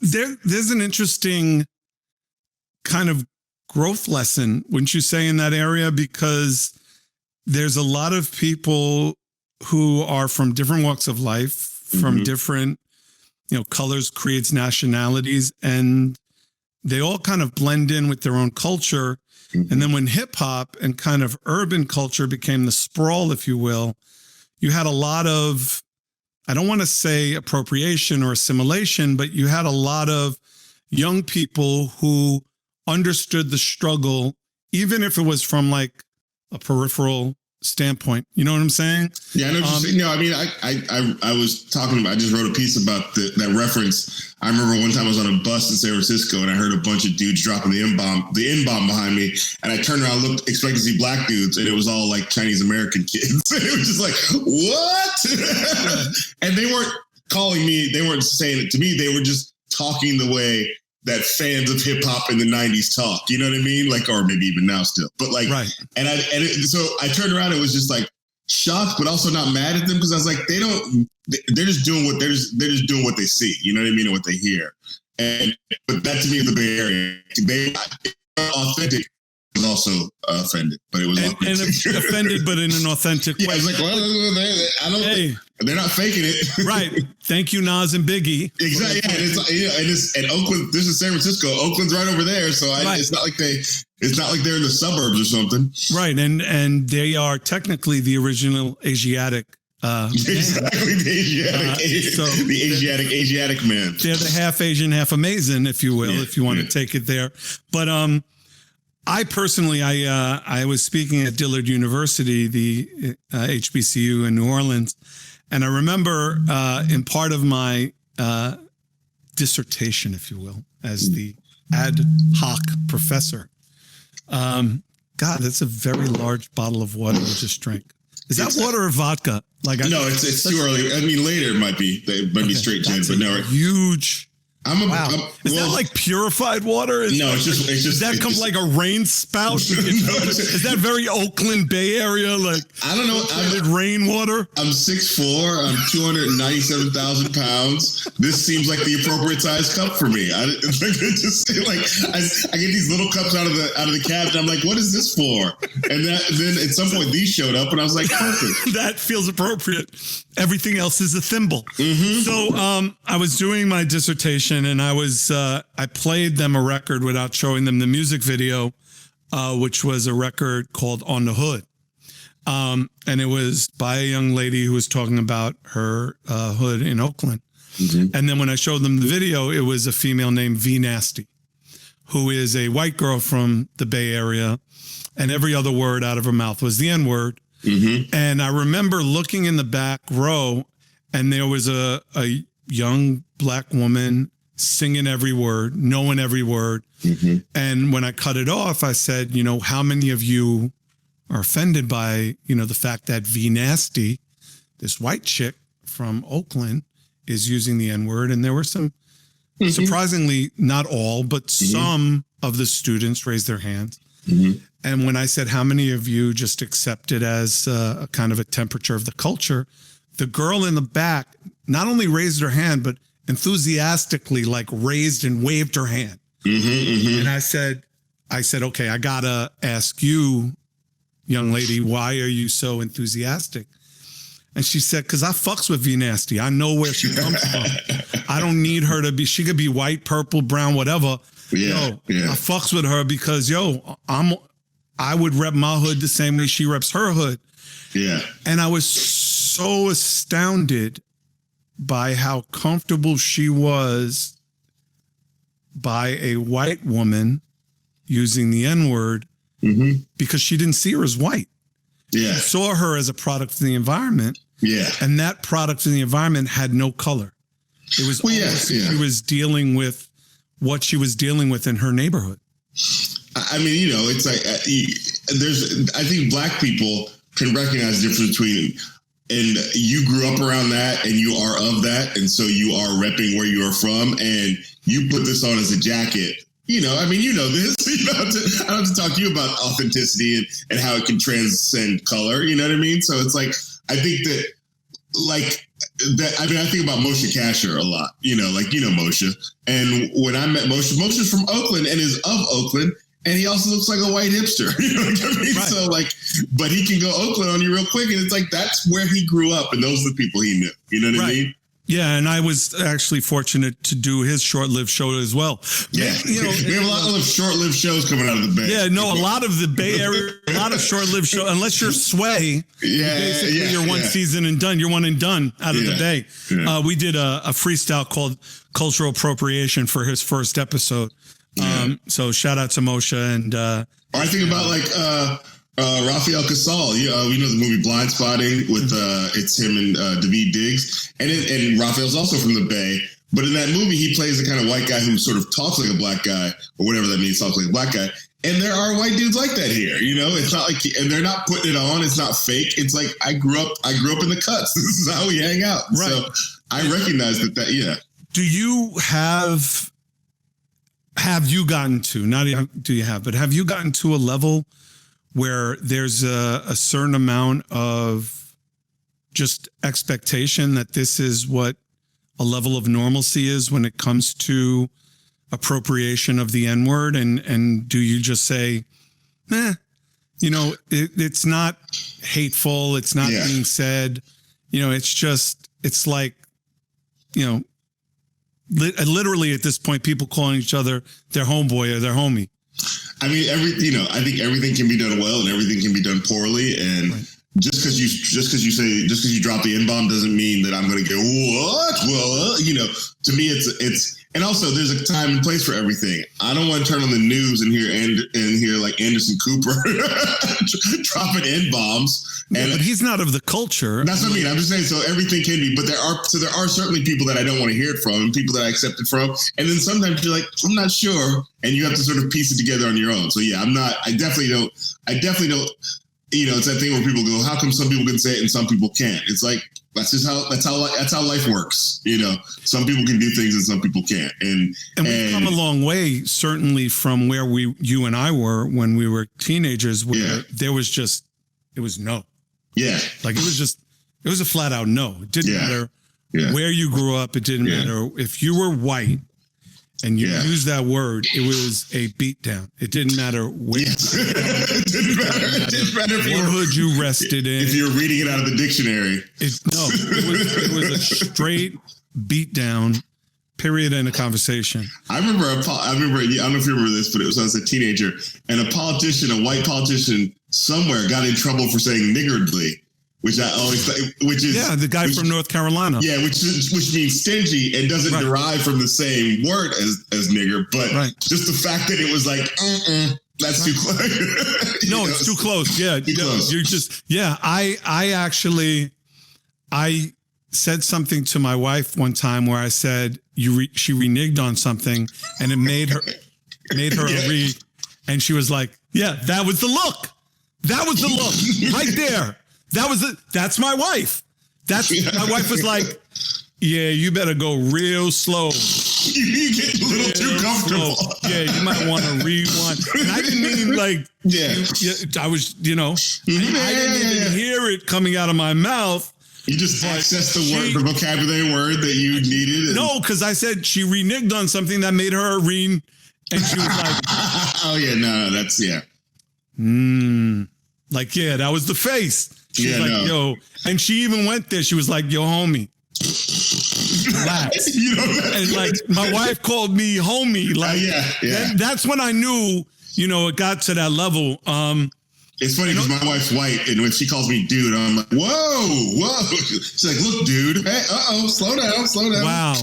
There's an interesting kind of growth lesson, wouldn't you say, in that area? Because there's a lot of people who are from different walks of life, from different, colors, creeds, nationalities, and they all kind of blend in with their own culture. And then when hip hop and kind of urban culture became the sprawl, if you will, you had a lot of, I don't want to say appropriation or assimilation, but you had a lot of young people who understood the struggle, even if it was from like a peripheral standpoint. You know what I'm saying? Yeah, I know what you're saying. No, I mean, I was talking about, I just wrote a piece about that reference. I remember one time I was on a bus in San Francisco and I heard a bunch of dudes dropping the N-bomb behind me. And I turned around, looked, expecting to see black dudes, and it was all like Chinese American kids. It was just like, what? And they weren't calling me, they weren't saying it to me. They were just talking the way that fans of hip hop in the 90s talk, you know what I mean? Like, or maybe even now still, but like, right. So I turned around and was just like shocked, but also not mad at them. Cause I was like, they're just doing what they see, you know what I mean? And what they hear. But that to me is the Bay Area. They are authentic. Was also offended, but it was and offended, but in an authentic way. I was like, well, they're not faking it, right? Thank you, Nas and Biggie. Exactly, and Oakland. This is San Francisco. Oakland's right over there, so it's not like they're in the suburbs or something, right? And they are technically the original Asiatic. Exactly, the Asiatic man. They're the half Asian, half amazing, if you will, if you want to take it there, but I personally, I was speaking at Dillard University, the HBCU in New Orleans, and I remember in part of my dissertation, if you will, as the ad hoc professor. God, that's a very large bottle of water we just drank. Is that water or vodka? No, it's too early. I mean, later it might be. It might be straight gin, but no. Huge. Is that like purified water? No, it's just. Does that come like a rain spout? Is that very Oakland Bay Area? Like, I don't know. Rainwater? I'm 6'4". I'm 297,000 pounds. This seems like the appropriate size cup for me. I get these little cups out of the cabinet. I'm like, what is this for? And then at some point these showed up, and I was like, perfect. That feels appropriate. Everything else is a thimble. So I was doing my dissertation. And I played them a record without showing them the music video, which was a record called On the Hood. And it was by a young lady who was talking about her hood in Oakland. And then when I showed them the video, it was a female named V Nasty, who is a white girl from the Bay Area. And every other word out of her mouth was the N-word. And I remember looking in the back row, and there was a young black woman singing every word, knowing every word. And when I cut it off, I said, how many of you are offended by, the fact that V Nasty, this white chick from Oakland, is using the N-word? And there were some, surprisingly, not all, but some of the students raised their hands. And when I said, how many of you just accept it as a kind of a temperature of the culture, the girl in the back not only raised her hand, but enthusiastically raised and waved her hand. And I said, okay, I gotta ask you, young lady, why are you so enthusiastic? And she said, because I fucks with V Nasty. I know where she comes from. I don't need her to be, she could be white, purple, brown, whatever. I fucks with her because, I would rep my hood the same way she reps her hood. And I was so astounded by how comfortable she was by a white woman using the N-word because she didn't see her as white. She saw her as a product of the environment. And that product of the environment had no color. It was she was dealing with what she was dealing with in her neighborhood. I mean, it's like I think black people can recognize the difference between, and you grew up around that and you are of that. And so you are repping where you are from and you put this on as a jacket. This, I don't have to talk to you about authenticity and how it can transcend color. You know what I mean? So it's like, I think that I think about Moshe Kasher a lot, Moshe. And when I met Moshe's from Oakland and is of Oakland, and he also looks like a white hipster. You know what I mean? Right. So but he can go Oakland on you real quick. And it's like, that's where he grew up. And those are the people he knew. You know what I mean? Yeah, and I was actually fortunate to do his short-lived show as well. Yeah, we have a lot of short-lived shows coming out of the Bay. Yeah, no, a lot of the Bay Area, a lot of short-lived shows. Unless you're Sway, you're one season and done. You're one and done out of the Bay. Yeah. We did a freestyle called Cultural Appropriation for his first episode. So shout out to Moshe and. I think about Rafael Casal, we know the movie Blind Spotting with it's him and Daveed Diggs, and Rafael's also from the Bay. But in that movie, he plays the kind of white guy who sort of talks like a black guy, or whatever that means, talks like a black guy. And there are white dudes like that here, It's not like, and they're not putting it on. It's not fake. It's like I grew up in the cuts. This is how we hang out. Right. So I recognize that. Yeah. Do you have you gotten to? Not do you have, but have you gotten to a level where there's a certain amount of just expectation that this is what a level of normalcy is when it comes to appropriation of the N-word? And do you just say, it's not hateful, it's not being said, it's like, literally at this point, people calling each other their homeboy or their homie. I mean, I think everything can be done well and everything can be done poorly. And just because you drop the N-bomb doesn't mean that I'm going to go, what? Well, to me, it's, and also there's a time and place for everything. I don't want to turn on the news and hear like Anderson Cooper dropping N-bombs. But he's not of the culture. That's what I mean. I'm just saying, so everything can be, but there are certainly people that I don't want to hear it from and people that I accept it from. And then sometimes you're like, I'm not sure. And you have to sort of piece it together on your own. So yeah, I definitely don't, it's that thing where people go, how come some people can say it and some people can't? It's like, that's how life works. Some people can do things and some people can't. And we've come a long way, certainly from where you and I were when we were teenagers, where it was no. Yeah. Like it was a flat out no. It didn't matter where you grew up. It didn't matter if you were white and you used that word, it was a beatdown. It didn't matter where. It didn't matter what hood you rested in. If you're reading it out of the dictionary. It was a straight beatdown, period, in a conversation. I remember, I don't know if you remember this, but it was when I was a teenager, and a white politician somewhere got in trouble for saying niggardly. Which I always which is the guy from North Carolina. Yeah, which means stingy and doesn't derive from the same word as nigger, but just the fact that it was like, that's too close. No, it's too close. Yeah, too close. You're just I said something to my wife one time where I said she reneged on something and it made her and she was like, yeah, that was the look. That was the look right there. That's my wife. My wife was like, yeah, you better go real slow. You get a little too comfortable. Slow. Yeah, you might want to rewind. And I didn't mean like, I was, I didn't even hear it coming out of my mouth. You just accessed the vocabulary word that you needed. No, because I said she reneged on something that made her and she was like, oh yeah, no, that's that was the face. She's yo, and she even went there. She was like, yo, homie. Relax. And like my wife called me homie. Like that's when I knew, it got to that level. It's funny because my wife's white, and when she calls me dude, I'm like, whoa. She's like, look, dude. Hey, slow down. Wow.